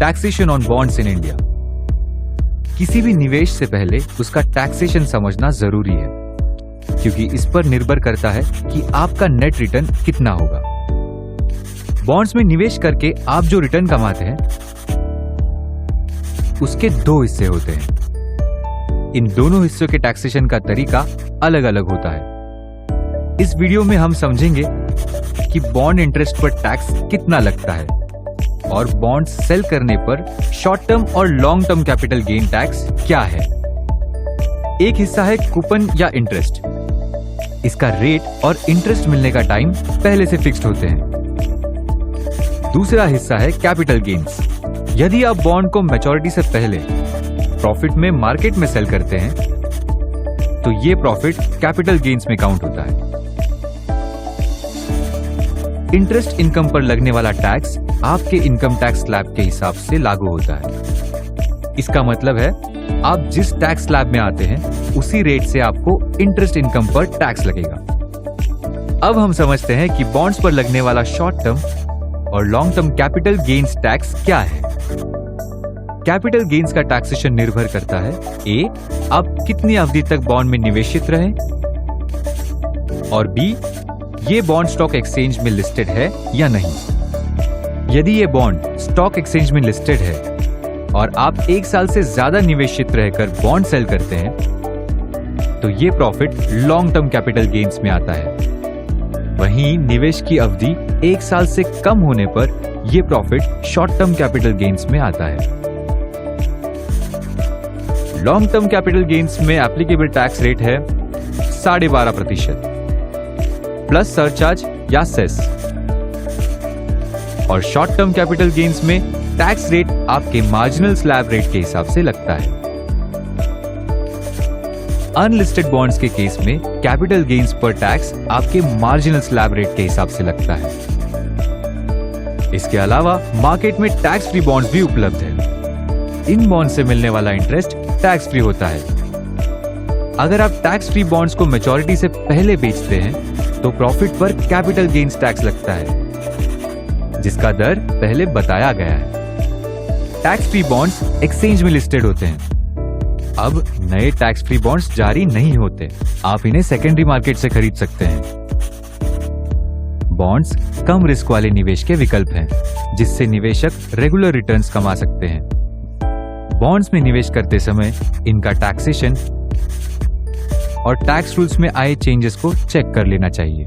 Taxation on bonds in India. किसी भी निवेश से पहले उसका टैक्सेशन समझना जरूरी है, क्योंकि इस पर निर्भर करता है कि आपका नेट रिटर्न कितना होगा। बॉन्ड्स में निवेश करके आप जो रिटर्न कमाते हैं उसके दो हिस्से होते हैं। इन दोनों हिस्सों के टैक्सेशन का तरीका अलग अलग होता है। इस वीडियो में हम समझेंगे कि बॉन्ड इंटरेस्ट पर टैक्स कितना लगता है और बॉन्ड सेल करने पर शॉर्ट टर्म और long term capital gain tax क्या है। एक हिस्सा है कूपन या इंटरेस्ट। इसका रेट और इंटरेस्ट मिलने का टाइम पहले से फिक्स्ड होते हैं। दूसरा हिस्सा है कैपिटल गेन्स। यदि आप बॉन्ड को मैच्योरिटी से पहले प्रॉफिट में मार्केट में सेल करते हैं तो ये प्रॉफिट कैपिटल गेन्स में काउंट होता है। इंटरेस्ट इनकम पर लगने वाला टैक्स आपके इनकम टैक्स स्लैब के हिसाब से लागू होता है। इसका मतलब है आप जिस टैक्स स्लैब में आते हैं उसी रेट से आपको इंटरेस्ट इनकम पर टैक्स लगेगा। अब हम समझते हैं कि बॉन्ड्स पर लगने वाला शॉर्ट टर्म और long term capital gains tax क्या है। कैपिटल गेन्स का टैक्सेशन निर्भर करता है ए, आप कितनी अवधि तक बॉन्ड में निवेशित रहे, और बी, ये बॉन्ड स्टॉक एक्सचेंज में लिस्टेड है या नहीं। यदि ये बॉन्ड स्टॉक एक्सचेंज में लिस्टेड है और आप 1 साल से ज्यादा निवेशित रहकर बॉन्ड सेल करते हैं तो ये profit long term capital gains में आता है। वहीं निवेश की अवधि 1 साल से कम होने पर यह profit short term capital gains में आता है। लॉन्ग टर्म कैपिटल गेन्स में एप्लीकेबल टैक्स रेट है 12.5% प्लस सरचार्ज या सेस, और शॉर्ट टर्म कैपिटल गेन्स में टैक्स रेट आपके मार्जिनल स्लैब रेट के हिसाब से लगता है। अनलिस्टेड बॉन्ड्स के केस में कैपिटल गेन्स पर टैक्स आपके मार्जिनल स्लैब रेट के हिसाब से लगता है। इसके अलावा मार्केट में टैक्स फ्री बॉन्ड्स भी उपलब्ध है। इन बॉन्ड से मिलने वाला इंटरेस्ट टैक्स फ्री होता है। अगर आप टैक्स फ्री बॉन्ड्स को मैच्योरिटी से पहले बेचते हैं तो प्रॉफिट पर कैपिटल गेन्स टैक्स लगता है, जिसका दर पहले बताया गया है। टैक्स फ्री बॉन्ड्स एक्सचेंज में लिस्टेड होते हैं। अब नए टैक्स फ्री बॉन्ड्स जारी नहीं होते, आप इन्हें सेकेंडरी मार्केट से खरीद सकते हैं। बॉन्ड्स कम रिस्क वाले निवेश के विकल्प हैं, जिससे निवेशक रेगुलर रिटर्न्स कमा सकते हैं। बॉन्ड्स में निवेश करते समय इनका टैक्सेशन और टैक्स रूल्स में आए चेंजेस को चेक कर लेना चाहिए।